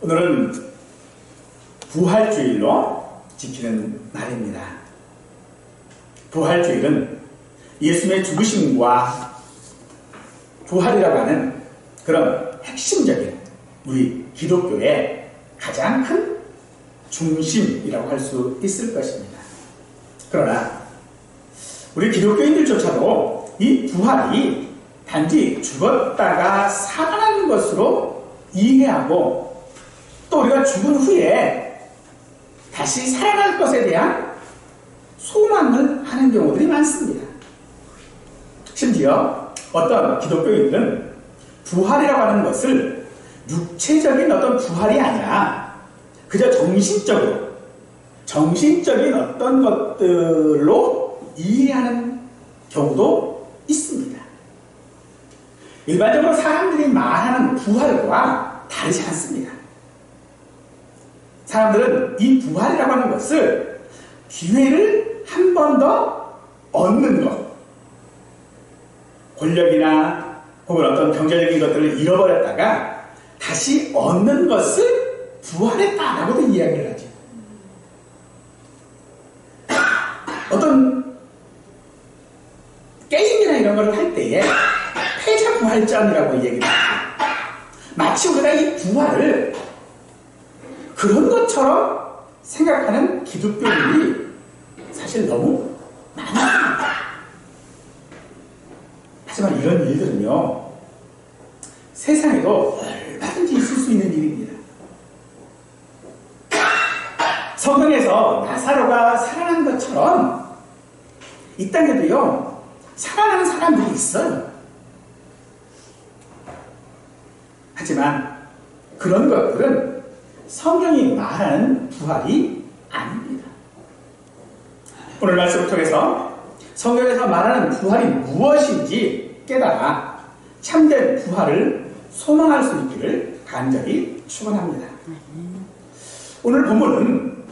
오늘은 부활주일로 지키는 날입니다. 부활주일은 예수님의 죽으심과 부활이라고 하는 그런 핵심적인 우리 기독교의 가장 큰 중심이라고 할 수 있을 것입니다. 그러나 우리 기독교인들조차도 이 부활이 단지 죽었다가 살아나는 것으로 이해하고 또 우리가 죽은 후에 다시 살아날 것에 대한 소망을 하는 경우들이 많습니다. 심지어 어떤 기독교인들은 부활이라고 하는 것을 육체적인 어떤 부활이 아니라 그저 정신적인 어떤 것들로 이해하는 경우도 있습니다. 일반적으로 사람들이 말하는 부활과 다르지 않습니다. 사람들은 이 부활이라고 하는 것을 기회를 한 번 더 얻는 것, 권력이나 혹은 어떤 경제적인 것들을 잃어버렸다가 다시 얻는 것을 부활했다라고도 이야기를 하죠. 어떤 게임이나 이런 걸 할 때에 패자부활전이라고 얘기를 하죠. 마치 우리가 이 부활을 그런 것처럼 생각하는 기독교인이 사실 너무 많습니다. 하지만 이런 일들은요, 세상에도 얼마든지 있을 수 있는 일입니다. 성경에서 나사로가 살아난 것처럼 이 땅에도요, 살아나는 사람들이 있어요. 하지만 그런 것들은 성경이 말하는 부활이 아닙니다. 오늘 말씀을 통해서 성경에서 말하는 부활이 무엇인지 깨달아 참된 부활을 소망할 수 있기를 간절히 축원합니다. 오늘 본문은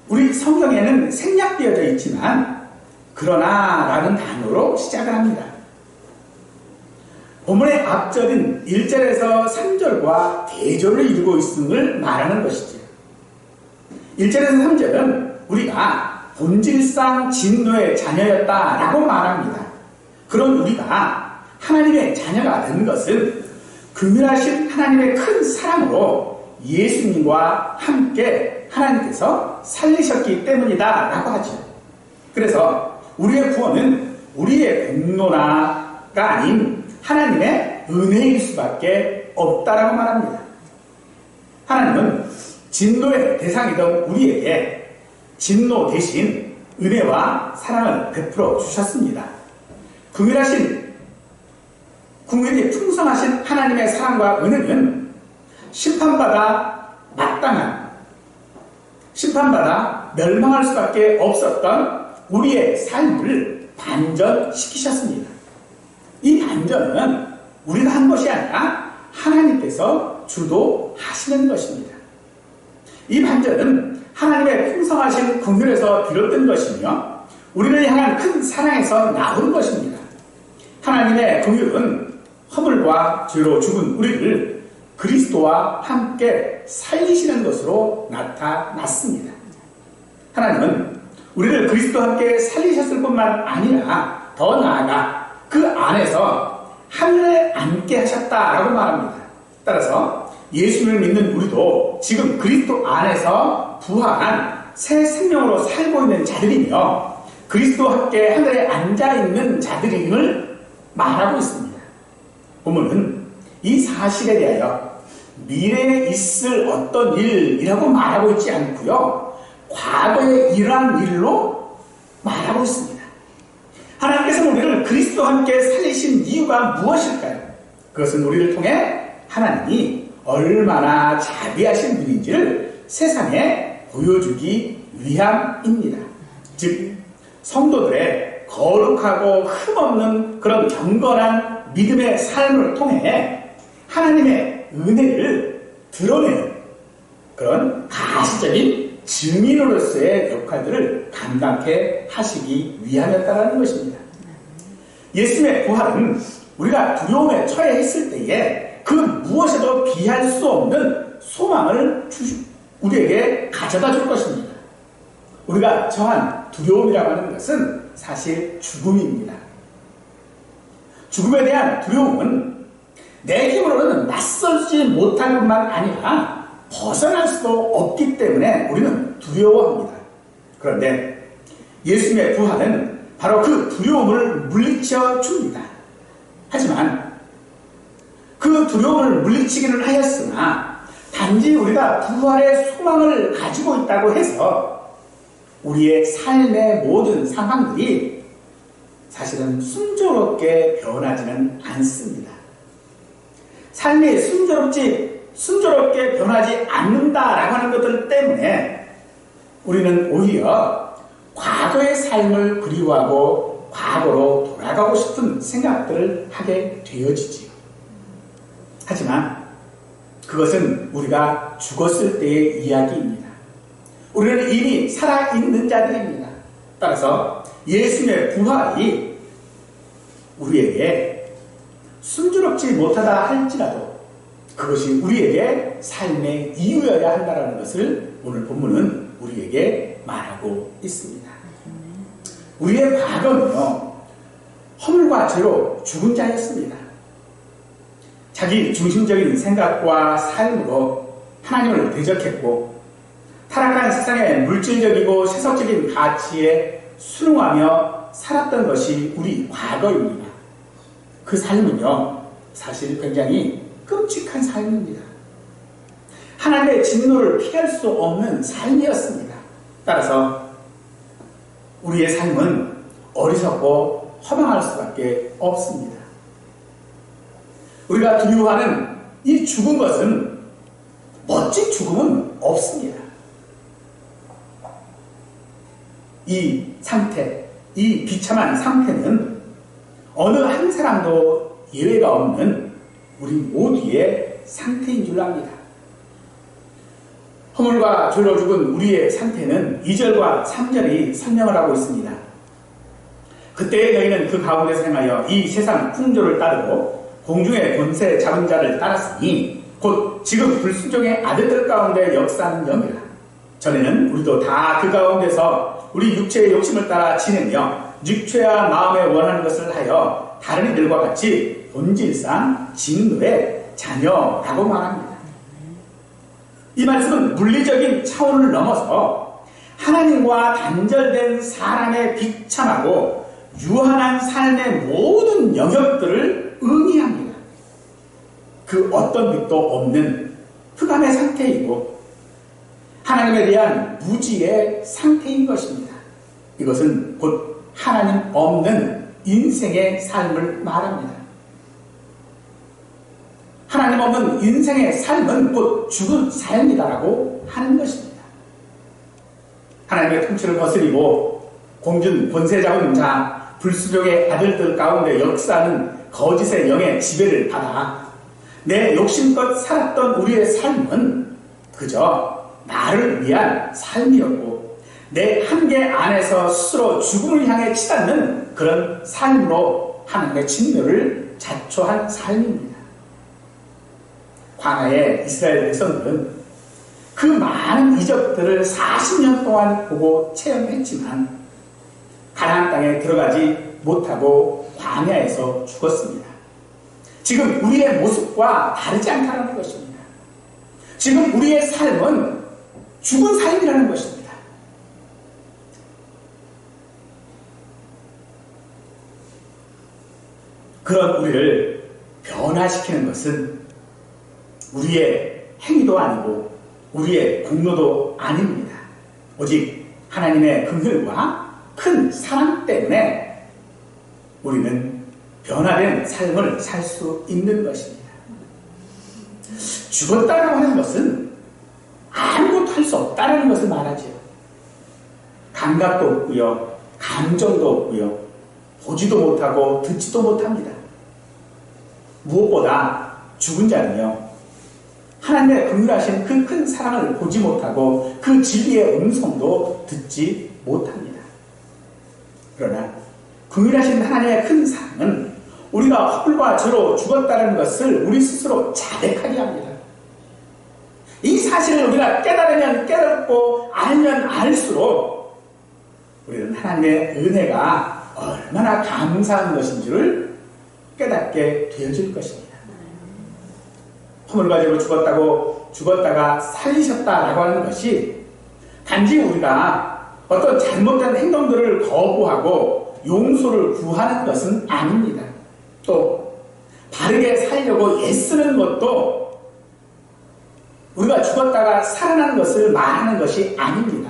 우리 성경에는 생략되어져 있지만 그러나 라는 단어로 시작을 합니다. 본문의 앞절인 1절에서 3절과 대조를 이루고 있음을 말하는 것이죠. 1절에서 3절은 우리가 본질상 진노의 자녀였다라고 말합니다. 그런 우리가 하나님의 자녀가 된 것은 긍휼하신 하나님의 큰 사랑으로 예수님과 함께 하나님께서 살리셨기 때문이다 라고 하죠. 그래서 우리의 구원은 우리의 공로가 아닌 하나님의 은혜일 수밖에 없다라고 말합니다. 하나님은 진노의 대상이던 우리에게 진노 대신 은혜와 사랑을 베풀어 주셨습니다. 긍휼이 풍성하신 하나님의 사랑과 은혜는 심판받아 멸망할 수밖에 없었던 우리의 삶을 반전시키셨습니다. 이 반전은 우리가 한 것이 아니라 하나님께서 주도하시는 것입니다. 이 반전은 하나님의 풍성하신 긍휼에서 비롯된 것이며 우리를 향한 큰 사랑에서 나온 것입니다. 하나님의 긍휼은 허물과 죄로 죽은 우리를 그리스도와 함께 살리시는 것으로 나타났습니다. 하나님은 우리를 그리스도와 함께 살리셨을 뿐만 아니라 더 나아가 그 안에서 하늘에 앉게 하셨다라고 말합니다. 따라서 예수님을 믿는 우리도 지금 그리스도 안에서 부활한 새 생명으로 살고 있는 자들이며 그리스도와 함께 하늘에 앉아있는 자들임을 말하고 있습니다. 본문은 이 사실에 대하여 미래에 있을 어떤 일이라고 말하고 있지 않고요, 과거에 일어난 일로 말하고 있습니다. 하나님께서 우리를 그리스도와 함께 살리신 이유가 무엇일까요? 그것은 우리를 통해 하나님이 얼마나 자비하신 분인지를 세상에 보여주기 위함입니다. 즉 성도들의 거룩하고 흠없는 그런 경건한 믿음의 삶을 통해 하나님의 은혜를 드러내는 그런 가시적인 증인으로서의 역할들을 감당케 하시기 위함이었다는 것입니다. 예수님의 부활은 우리가 두려움에 처해 있을 때에 그 무엇에도 비할 수 없는 소망을 우리에게 가져다 줄 것입니다. 우리가 처한 두려움이라고 하는 것은 사실 죽음입니다. 죽음에 대한 두려움은 내 힘으로는 낯설지 못할 뿐만 아니라 벗어날 수도 없기 때문에 우리는 두려워합니다. 그런데 예수님의 부활은 바로 그 두려움을 물리쳐 줍니다. 하지만 그 두려움을 물리치기는 하였으나 단지 우리가 부활의 소망을 가지고 있다고 해서 우리의 삶의 모든 상황들이 사실은 순조롭게 변하지는 않습니다. 삶이 순조롭게 변하지 않는다라고 하는 것들 때문에 우리는 오히려 과거의 삶을 그리워하고 과거로 돌아가고 싶은 생각들을 하게 되어지지요. 하지만 그것은 우리가 죽었을 때의 이야기입니다. 우리는 이미 살아있는 자들입니다. 따라서 예수님의 부활이 우리에게 순조롭지 못하다 할지라도 그것이 우리에게 삶의 이유여야 한다는 것을 오늘 본문은 우리에게 말하고 있습니다. 우리의 과거는요, 허물과 죄로 죽은 자였습니다. 자기 중심적인 생각과 삶으로 하나님을 대적했고 타락한 세상의 물질적이고 세속적인 가치에 순응하며 살았던 것이 우리 과거입니다. 그 삶은요, 사실 굉장히 끔찍한 삶입니다. 하나님의 진노를 피할 수 없는 삶이었습니다. 따라서 우리의 삶은 어리석고 허망할 수밖에 없습니다. 우리가 두려워하는 이 죽은 것은 멋진 죽음은 없습니다. 이 상태, 이 비참한 상태는 어느 한 사람도 예외가 없는 우리 모두의 상태인 줄 압니다. 허물과 죄로 죽은 우리의 상태는 2절과 3절이 설명을 하고 있습니다. 그때의 너희는 그 가운데서 행하여 이 세상 풍조를 따르고 공중의 권세 잡은 자를 따랐으니 곧 지금 불순종의 아들들 가운데 역사하는 영이라. 전에는 우리도 다 그 가운데서 우리 육체의 욕심을 따라 지내며 육체와 마음에 원하는 것을 하여 다른 이들과 같이 본질상 진노의 자녀라고 말합니다. 이 말씀은 물리적인 차원을 넘어서 하나님과 단절된 사람의 비참하고 유한한 삶의 모든 영역들을 의미합니다. 그 어떤 빛도 없는 흑암의 상태이고 하나님에 대한 무지의 상태인 것입니다. 이것은 곧 하나님 없는 인생의 삶을 말합니다. 하나님 없는 인생의 삶은 곧 죽은 삶이다라고 하는 것입니다. 하나님의 통치를 거스리고 공중 권세 잡은 자, 불순종의 아들들 가운데 역사하는 거짓의 영의 지배를 받아 내 욕심껏 살았던 우리의 삶은 그저 나를 위한 삶이었고 내 한계 안에서 스스로 죽음을 향해 치닫는 그런 삶으로 하나님의 진노를 자초한 삶입니다. 광야의 이스라엘 백성들은 그 많은 이적들을 40년 동안 보고 체험했지만 가나안 땅에 들어가지 못하고 광야에서 죽었습니다. 지금 우리의 모습과 다르지 않다는 것입니다. 지금 우리의 삶은 죽은 삶이라는 것입니다. 그런 우리를 변화시키는 것은 우리의 행위도 아니고 우리의 공로도 아닙니다. 오직 하나님의 긍휼과 큰 사랑 때문에 우리는 변화된 삶을 살 수 있는 것입니다. 죽었다고 하는 것은 아무것도 할 수 없다는 것을 말하죠. 감각도 없고요, 감정도 없고요, 보지도 못하고 듣지도 못합니다. 무엇보다 죽은 자는요, 하나님의 긍휼하신 그 큰 사랑을 보지 못하고 그 진리의 음성도 듣지 못합니다. 그러나 긍휼하신 하나님의 큰 사랑은 우리가 우리가 허물과 죄로 죽었다는 것을 우리 스스로 자백하게 합니다. 이 사실을 우리가 깨달으면 깨닫고 알면 알수록 우리는 하나님의 은혜가 얼마나 감사한 것인지를 깨닫게 되어질 것입니다. 허물과 죄로 죽었다가 살리셨다라고 하는 것이 단지 우리가 어떤 잘못된 행동들을 거부하고 용서를 구하는 것은 아닙니다. 또 바르게 살려고 애쓰는 것도 우리가 죽었다가 살아난 것을 말하는 것이 아닙니다.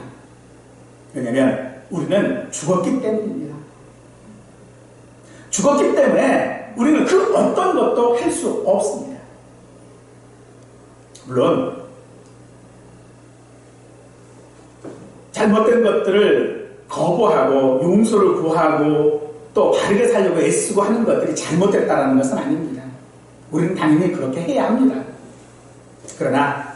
왜냐하면 우리는 죽었기 때문입니다. 죽었기 때문에 우리는 그 어떤 것도 할 수 없습니다. 물론 잘못된 것들을 거부하고 용서를 구하고 또 바르게 살려고 애쓰고 하는 것들이 잘못됐다는 것은 아닙니다. 우리는 당연히 그렇게 해야 합니다. 그러나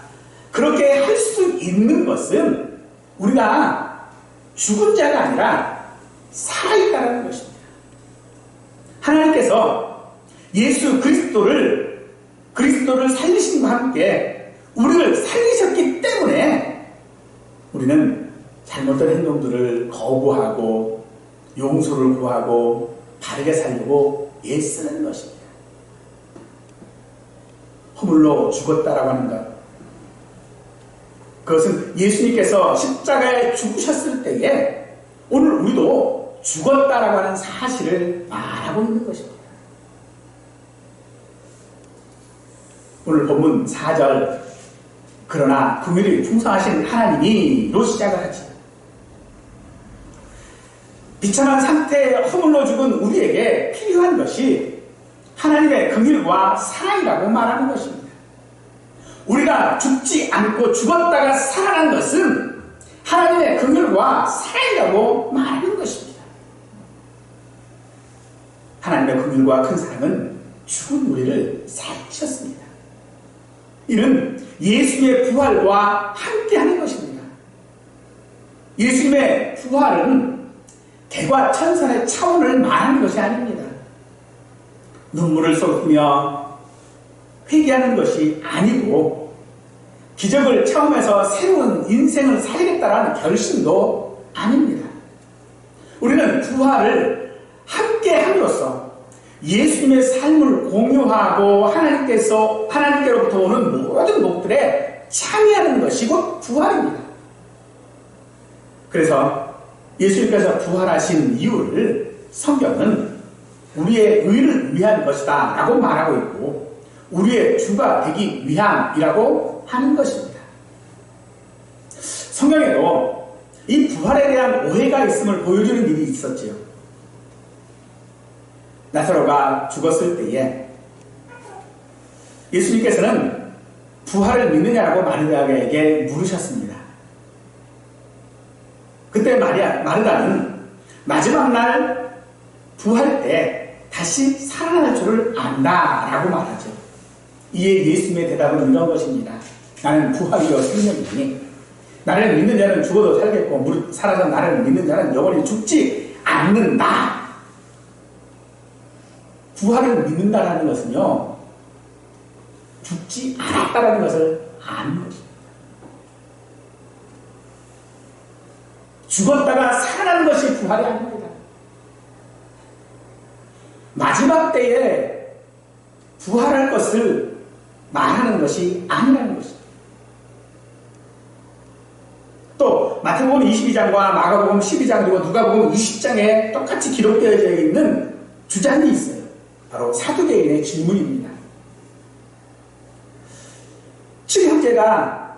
그렇게 할 수 있는 것은 우리가 죽은 자가 아니라 살아있다는 것입니다. 하나님께서 예수 그리스도를 살리심과 함께 우리를 살리셨기 때문에 우리는 잘못된 행동들을 거부하고 용서를 구하고 바르게 살려고 애쓰는 것입니다. 허물로 죽었다라고 하는 것, 그것은 예수님께서 십자가에 죽으셨을 때에 오늘 우리도 죽었다라고 하는 사실을 말하고 있는 것입니다. 오늘 본문 4절, 그러나 긍휼히 풍성하신 하나님이로 시작을 하지. 비참한 상태에 허물로 죽은 우리에게 필요한 것이 하나님의 긍휼과 사랑이라고 말하는 것입니다. 우리가 죽지 않고 죽었다가 살아난 것은 하나님의 긍휼과 사랑이라고 말하는 것입니다. 하나님의 긍휼과 큰 사랑은 죽은 우리를 살리셨습니다. 이는 예수님의 부활과 함께하는 것입니다. 예수님의 부활은 개과천선의 차원을 말하는 것이 아닙니다. 눈물을 쏟으며 회개하는 것이 아니고 기적을 체험해서 새로운 인생을 살겠다라는 결심도 아닙니다. 우리는 부활을 함께 함으로써 예수님의 삶을 공유하고 하나님께로부터 오는 모든 복들에 참여하는 것이 곧 부활입니다. 그래서 예수님께서 부활하신 이유를 성경은 우리의 의를 위한 것이다 라고 말하고 있고 우리의 주가 되기 위함이라고 하는 것입니다. 성경에도 이 부활에 대한 오해가 있음을 보여주는 일이 있었지요. 나사로가 죽었을 때에 예수님께서는 부활을 믿느냐라고 마르다에게 물으셨습니다. 그때 마르다는 마지막 날 부활 때 다시 살아날 줄을 안다라고 말하죠. 이에 예수님의 대답은 이런 것입니다. 나는 부활이요 생명이니 나를 믿는 자는 죽어도 살겠고 살아서 나를 믿는 자는 영원히 죽지 않는다. 부활을 믿는다라는 것은요, 죽지 않았다라는 것을 아는 것입니다. 죽었다가 살아나는 것이 부활이 아닙니다. 마지막 때에 부활할 것을 말하는 것이 아니라는 것입니다. 또 마태복음 22장과 마가복음 12장 그리고 누가복음 20장에 똑같이 기록되어져 있는 주장이 있어요. 바로 사두개인의 질문입니다. 7형제가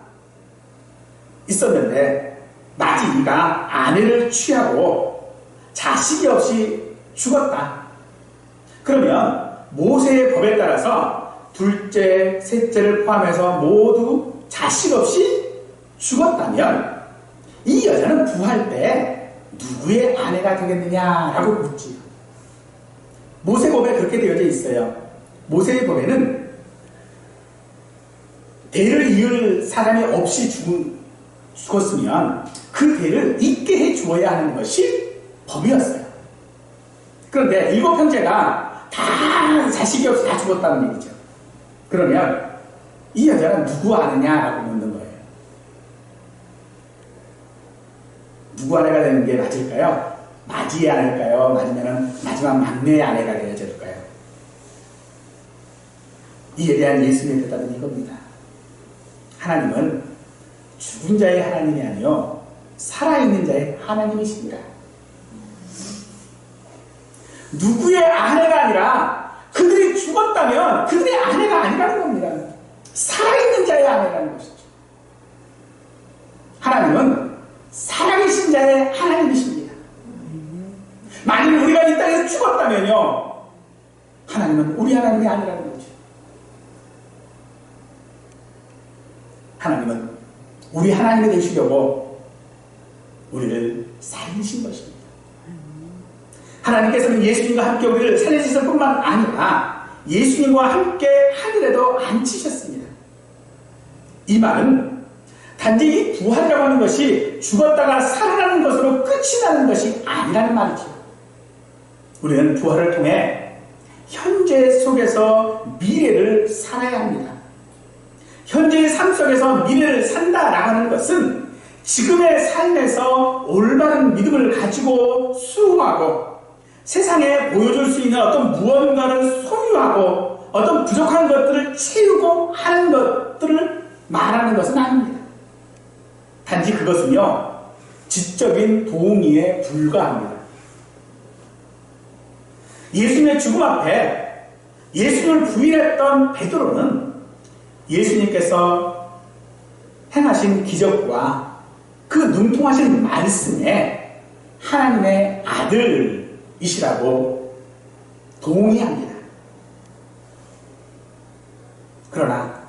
있었는데 마지이가 아내를 취하고 자식이 없이 죽었다. 그러면 모세의 법에 따라서 둘째, 셋째를 포함해서 모두 자식 없이 죽었다면 이 여자는 부활 때 누구의 아내가 되겠느냐라고 묻지요. 모세법에 그렇게 되어져 있어요. 모세의 법에는 대를 이을 사람이 없이 죽었으면 그 대를 잇게 해 주어야 하는 것이 법이었어요. 그런데 7형제가 다 자식이 없이 다 죽었다는 얘기죠. 그러면 이 여자는 누구 아느냐라고 묻는 거예요. 누구 아내가 되는 게 맞을까요? 마지의 아내일까요? 아니면 마지막 막내의 아내가 되어야 될까요? 이에 대한 예수님의 대답은 이겁니다. 하나님은 죽은 자의 하나님이 아니요 살아있는 자의 하나님이십니다. 누구의 아내가 아니라 그들이 죽었다면 그들의 아내가 아니라는 겁니다. 살아있는 자의 아내라는 것이죠. 하나님은 살아계신 자의 하나님이십니다. 만일 우리가 이 땅에서 죽었다면요, 하나님은 우리 하나님이 아니라는 거죠. 하나님은 우리 하나님이 되시려고 우리를 살리신 것입니다. 하나님께서는 예수님과 함께 우리를 살리셨을 뿐만 아니라 예수님과 함께 하늘에도 앉히셨습니다. 이 말은 단지 이 부활이라고 하는 것이 죽었다가 살아나는 것으로 끝이 나는 것이 아니라는 말이죠. 우리는 부활을 통해 현재 속에서 미래를 살아야 합니다. 현재의 삶 속에서 미래를 산다라고 하는 것은 지금의 삶에서 올바른 믿음을 가지고 수호하고 세상에 보여줄 수 있는 어떤 무언가를 소유하고 어떤 부족한 것들을 채우고 하는 것들을 말하는 것은 아닙니다. 단지 그것은요, 지적인 동의에 불과합니다. 예수님의 죽음 앞에 예수님을 부인했던 베드로는 예수님께서 행하신 기적과 그 능통하신 말씀에 하나님의 아들이시라고 동의합니다. 그러나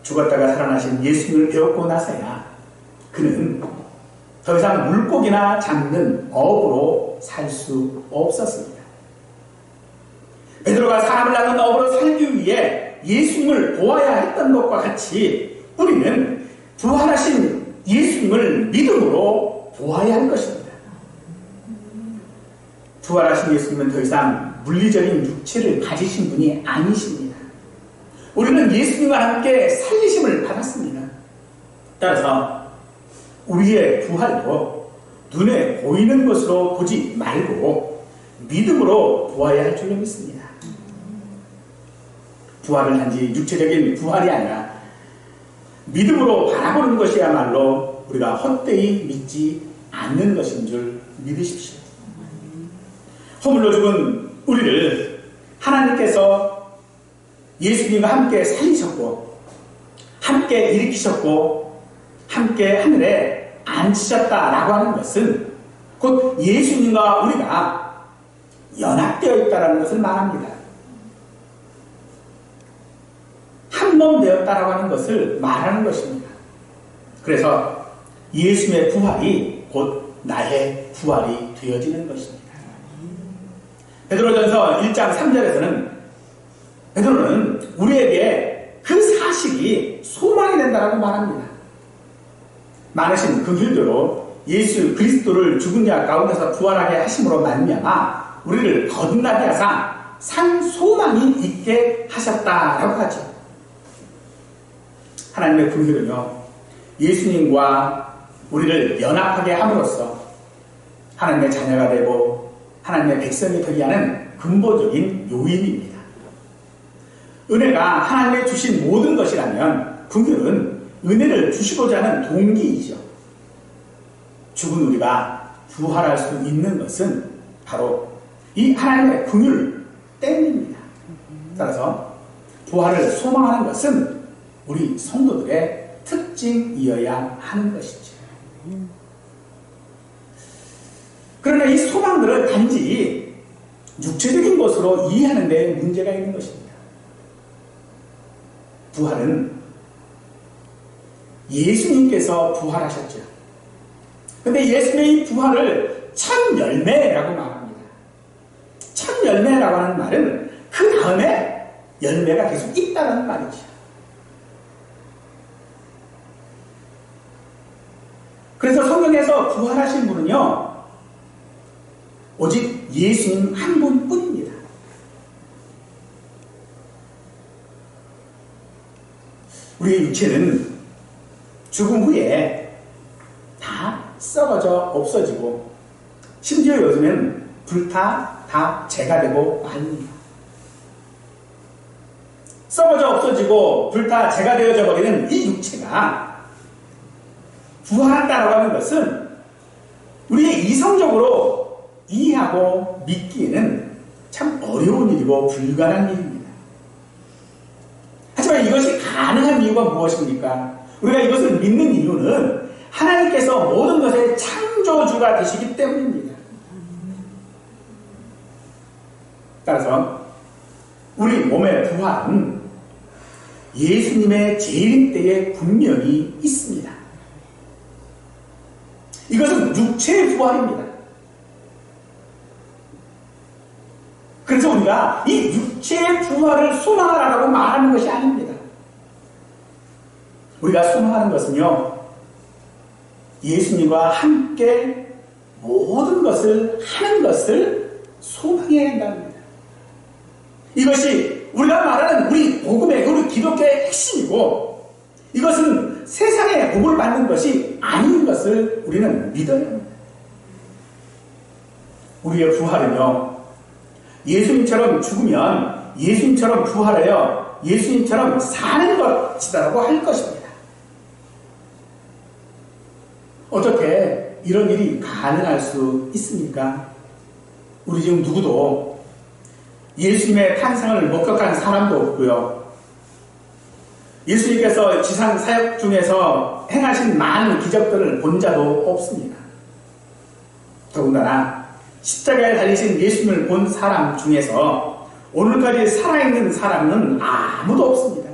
죽었다가 살아나신 예수님을 배웠고 나서야 그는 더 이상 물고기나 잡는 어부로 살 수 없었습니다. 베드로가 사람을 낳는 어부로 살기 위해 예수님을 보아야 했던 것과 같이 우리는 부활하신 예수님을 믿음으로 보아야 할 것입니다. 부활하신 예수님은 더 이상 물리적인 육체를 가지신 분이 아니십니다. 우리는 예수님과 함께 살리심을 받았습니다. 따라서 우리의 부활도 눈에 보이는 것으로 보지 말고 믿음으로 보아야 할 줄로 믿습니다. 부활은 단지 육체적인 부활이 아니라 믿음으로 바라보는 것이야말로 우리가 헛되이 믿지 않는 것인 줄 믿으십시오. 허물로 죽은 우리를 하나님께서 예수님과 함께 살리셨고 함께 일으키셨고 함께 하늘에 앉히셨다라고 하는 것은 곧 예수님과 우리가 연합되어 있다는 것을 말합니다. 한 몸 되었다라고 하는 것을 말하는 것입니다. 그래서 예수님의 부활이 곧 나의 부활이 되어지는 것입니다. 베드로전서 1장 3절에서는 베드로는 우리에게 그 사실이 소망이 된다라고 말합니다. 많으신 그 길대로 예수 그리스도를 죽은 자 가운데서 부활하게 하심으로 말미암아 우리를 거듭나게 하사 산 소망이 있게 하셨다라고 하죠. 하나님의 긍휼은요, 예수님과 우리를 연합하게 함으로써 하나님의 자녀가 되고 하나님의 백성이 되게 하는 근본적인 요인입니다. 은혜가 하나님의 주신 모든 것이라면 긍휼은 은혜를 주시고자 하는 동기이죠. 죽은 우리가 부활할 수 있는 것은 바로 이 하나님의 긍휼 때문입니다. 따라서 부활을 소망하는 것은 우리 성도들의 특징이어야 하는 것이죠. 그러나 이 소망들을 단지 육체적인 것으로 이해하는 데 문제가 있는 것입니다. 부활은 예수님께서 부활하셨죠. 그런데 예수님의 이 부활을 첫 열매라고 말합니다. 첫 열매라고 하는 말은 그 다음에 열매가 계속 있다는 말이죠. 그래서 성경에서 부활하신 분은요, 오직 예수님 한 분뿐입니다. 우리의 육체는 죽음 후에 다 썩어져 없어지고 심지어 요즘엔 불타 다 재가 되고 말입니다. 썩어져 없어지고 불타 재가 되어져 버리는 이 육체가 부활한다라고 하는 것은 우리의 이성적으로 이해하고 믿기에는 참 어려운 일이고 불가능한 일입니다. 하지만 이것이 가능한 이유가 무엇입니까? 우리가 이것을 믿는 이유는 하나님께서 모든 것의 창조주가 되시기 때문입니다. 따라서 우리 몸의 부활은 예수님의 재림 때에 분명히 있습니다. 이것은 육체의 부활입니다. 그래서 우리가 이 육체의 부활을 소망하라고 말하는 것이 아닙니다. 우리가 소망하는 것은요, 예수님과 함께 모든 것을 하는 것을 소망해야 한답니다. 이것이 우리가 말하는 우리 복음의, 우리 기독교의 핵심이고, 이것은 세상의 복을 받는 것이 아닌 것을 우리는 믿어야 합니다. 우리의 부활은요, 예수님처럼 죽으면 예수님처럼 부활하여 예수님처럼 사는 것이라고 할 것입니다. 어떻게 이런 일이 가능할 수 있습니까? 우리 지금 누구도 예수님의 탄생을 목격한 사람도 없고요. 예수님께서 지상 사역 중에서 행하신 많은 기적들을 본 자도 없습니다. 더군다나 십자가에 달리신 예수님을 본 사람 중에서 오늘까지 살아있는 사람은 아무도 없습니다.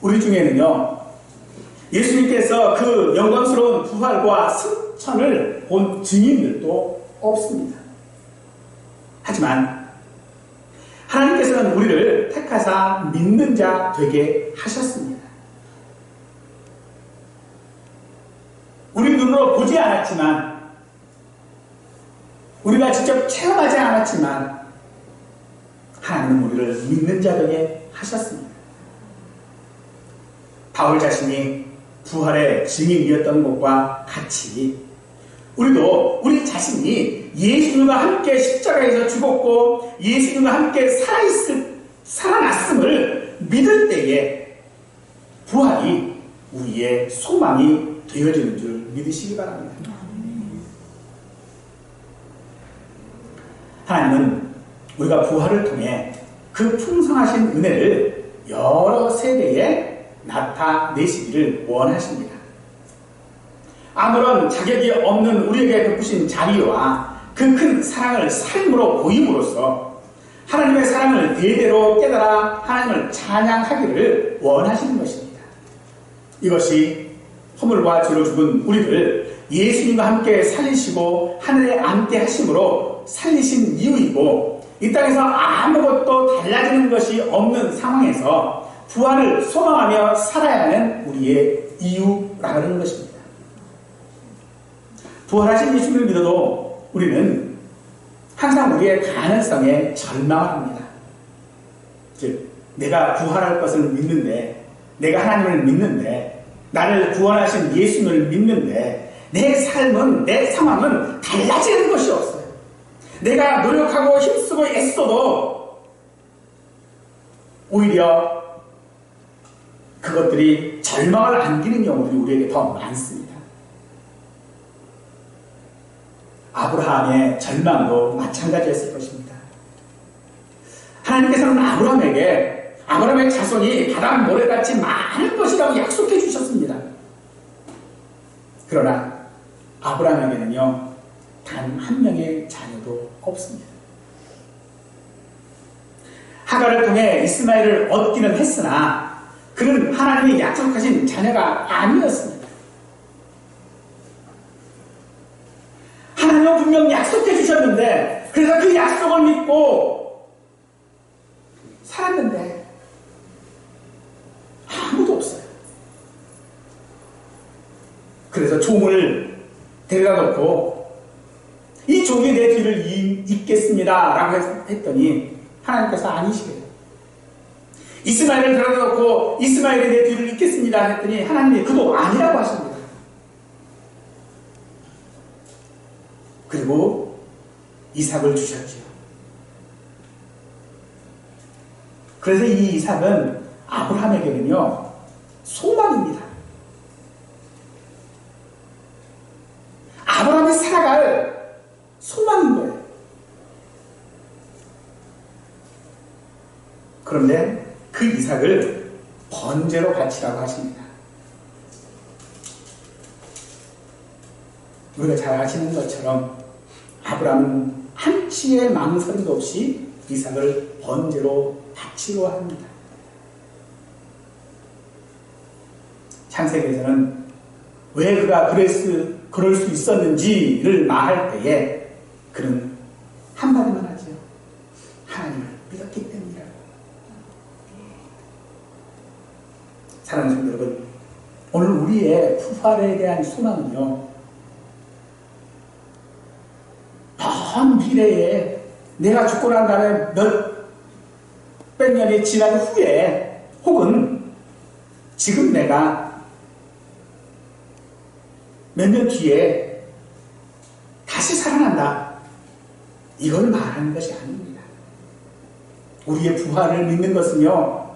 우리 중에는요, 예수님께서 그 영광스러운 부활과 승천을 본 증인들도 없습니다. 하지만 하나님께서는 우리를 택하사 믿는 자 되게 하셨습니다. 우리 눈으로 보지 않았지만, 우리가 직접 체험하지 않았지만 하나님은 우리를 믿는 자 되게 하셨습니다. 바울 자신이 부활의 증인이었던 것과 같이 우리도 우리 자신이 예수님과 함께 십자가에서 죽었고 예수님과 함께 살아났음을 믿을 때에 부활이 우리의 소망이 되어지는 줄 믿으시기 바랍니다. 하나님은 우리가 부활을 통해 그 풍성하신 은혜를 여러 세대에 나타내시기를 원하십니다. 아무런 자격이 없는 우리에게 베푸신 자비와 그 큰 사랑을 삶으로 보임으로써 하나님의 사랑을 대대로 깨달아 하나님을 찬양하기를 원하시는 것입니다. 이것이 허물과 죄로 죽은 우리를 예수님과 함께 살리시고 하늘에 앉게 하심으로 살리신 이유이고, 이 땅에서 아무것도 달라지는 것이 없는 상황에서 부활을 소망하며 살아야 하는 우리의 이유라는 것입니다. 부활하신 예수님을 믿어도 우리는 항상 우리의 가능성에 절망을 합니다. 즉, 내가 부활할 것을 믿는데, 내가 하나님을 믿는데, 나를 구원하신 예수님을 믿는데 내 삶은, 내 상황은 달라지는 것이 없어요. 내가 노력하고 힘쓰고 애써도 오히려 그것들이 절망을 안기는 경우들이 우리에게 더 많습니다. 아브라함의 절망도 마찬가지였을 것입니다. 하나님께서는 아브라함의 자손이 바람 모래같이 많을 것이라고 약속해 주셨습니다. 그러나 아브라함에게는요, 단 한 명의 자녀도 없습니다. 하갈을 통해 이스마엘을 얻기는 했으나 그는 하나님이 약속하신 자녀가 아니었습니다. 하나님은 분명 약속해 주셨는데, 그래서 그 약속을 믿고 살았는데 아무도 없어요. 그래서 종을 데려다 놓고 이 종이 내 뒤를 잇겠습니다 라고 했더니 하나님께서 아니시래요. 이스마엘을 데려놓고 이스마엘이 내 뒤를 잇겠습니다 했더니 하나님이 그도 아니라고 하십니다. 그리고 이삭을 주셨지요. 그래서 이 이삭은 아브라함에게는요 소망입니다. 아브라함이 살아갈 소망인 거예요. 그런데 그 이삭을 번제로 바치라고 하십니다. 우리가 잘 아시는 것처럼 아브라함은 한치의 망설임도 없이 이삭을 번제로 바치려 합니다. 창세기에서는 왜 그가 그럴 수 있었는지를 말할 때에 그는 한마디만 하죠. 하나님을 믿었기 때문이라고. 사랑하는 성도 여러분, 오늘 우리의 부활에 대한 소망은요, 먼 미래에 내가 죽고 난 다음에 몇백 년이 지난 후에 혹은 지금 내가 몇 년 뒤에 다시 살아난다. 이걸 말하는 것이 아닙니다. 우리의 부활을 믿는 것은요,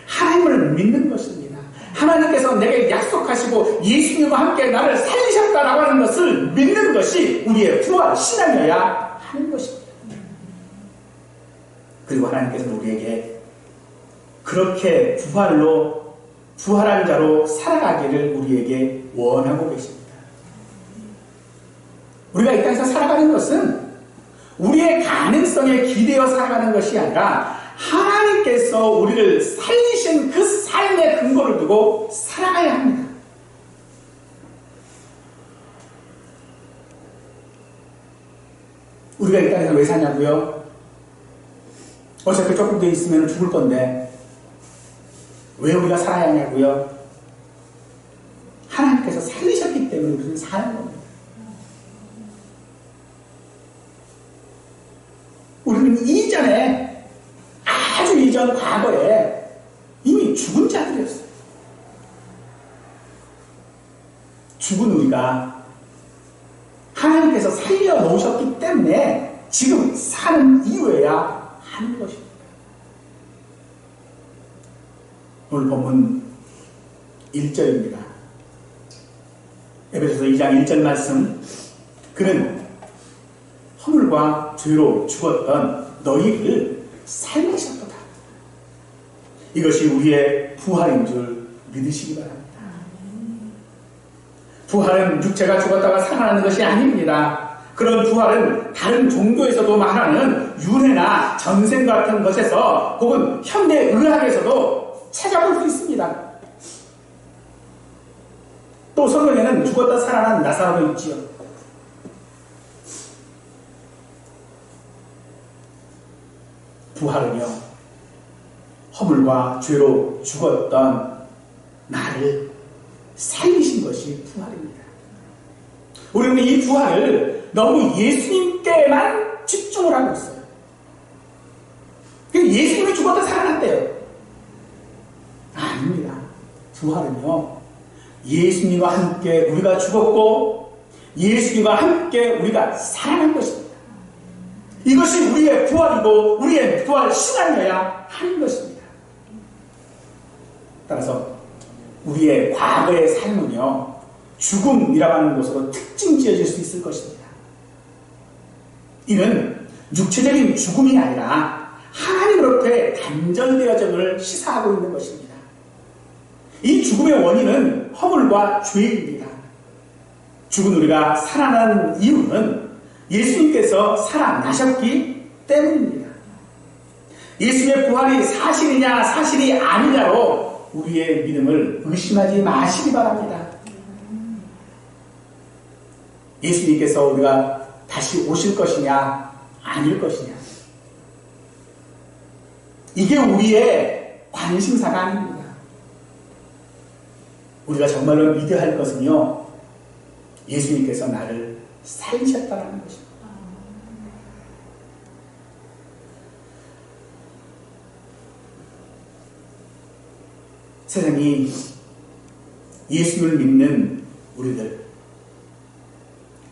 하나님을 믿는 것입니다. 하나님께서 내게 약속하시고 예수님과 함께 나를 살리셨다라고 하는 것을 믿는 것이 우리의 부활 신앙이어야 하는 것입니다. 그리고 하나님께서는 우리에게 그렇게 부활한 자로 살아가기를 우리에게 원하고 계십니다. 우리가 이 땅에서 살아가는 것은 우리의 가능성에 기대어 살아가는 것이 아니라 하나님께서 우리를 살리신 그 삶의 근거를 두고 살아가야 합니다. 우리가 이 땅에서 왜 사냐고요? 어차피 조금 더 있으면 죽을 건데 왜 우리가 살아야 하냐고요? 하나님께서 살리셨기 때문에 우리는 사는 겁니다. 우리는 이전에, 아주 이전 과거에 이미 죽은 자들이었어요. 죽은 우리가 하나님께서 살려 놓으셨기 때문에 지금 사는 이유여야 하는 것입니다. 오늘 본문 1절입니다. 에베소서 2장 1절 말씀. 그는 허물과 죄로 죽었던 너희를 살리셨도다. 이것이 우리의 부활인 줄 믿으시기 바랍니다. 부활은 육체가 죽었다가 살아나는 것이 아닙니다. 그런 부활은 다른 종교에서도 말하는 윤회나 전생 같은 것에서 혹은 현대 의학에서도 찾아볼 수 있습니다. 또 성경에는 죽었다 살아난 나사로도 있지요. 부활은요, 허물과 죄로 죽었던 나를 살리신 것이 부활입니다. 우리는 이 부활을 너무 예수님께만 집중을 하고 있어요. 예수님이 죽었다 살아났대요. 아닙니다. 부활은요, 예수님과 함께 우리가 죽었고 예수님과 함께 우리가 살아난 것입니다. 이것이 우리의 부활이고 우리의 부활 신앙이어야 하는 것입니다. 따라서 우리의 과거의 삶은요, 죽음이라고 하는 것으로 특징 지어질 수 있을 것입니다. 이는 육체적인 죽음이 아니라 하나님으로부터의 단절되어짐을 시사하고 있는 것입니다. 이 죽음의 원인은 허물과 죄입니다. 죽은 우리가 살아난 이유는 예수님께서 살아나셨기 때문입니다. 예수의 부활이 사실이냐 사실이 아니냐로 우리의 믿음을 의심하지 마시기 바랍니다. 예수님께서 우리가 다시 오실 것이냐 아닐 것이냐, 이게 우리의 관심사가 아닙니다. 우리가 정말로 믿어야 할 것은요, 예수님께서 나를 살리셨다는 것입니다. 세상이 예수를 믿는 우리들,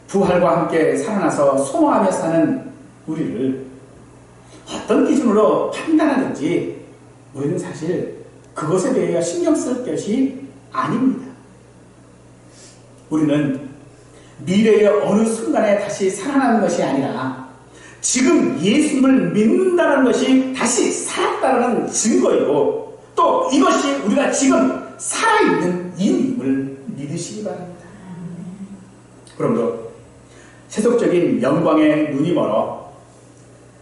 부활과 함께 살아나서 소망하며 사는 우리를 어떤 기준으로 판단하든지 우리는 사실 그것에 대해 신경 쓸 것이 아닙니다. 우리는 미래의 어느 순간에 다시 살아나는 것이 아니라 지금 예수님을 믿는다는 것이 다시 살았다는 증거이고 또 이것이 우리가 지금 살아있는 이유임을 믿으시기 바랍니다. 그러므로 세속적인 영광에 눈이 멀어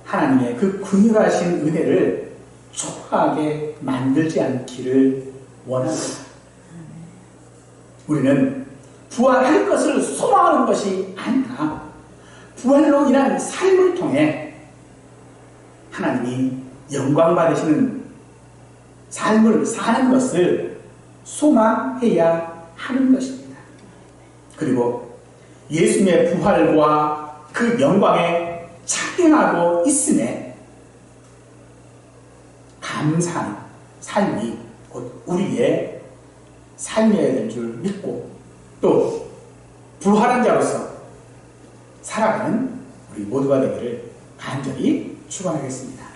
하나님의 그 긍휼하신 은혜를 초라하게 만들지 않기를 원합니다. 우리는 부활할 것을 소망하는 것이 아니라 부활로 인한 삶을 통해 하나님이 영광 받으시는 삶을 사는 것을 소망해야 하는 것입니다. 그리고 예수님의 부활과 그 영광에 찬양하고 있음에 감사하는 삶이 곧 우리의 삶이어야 될 줄 믿고 또 부활한 자로서 살아가는 우리 모두가 되기를 간절히 축원하겠습니다.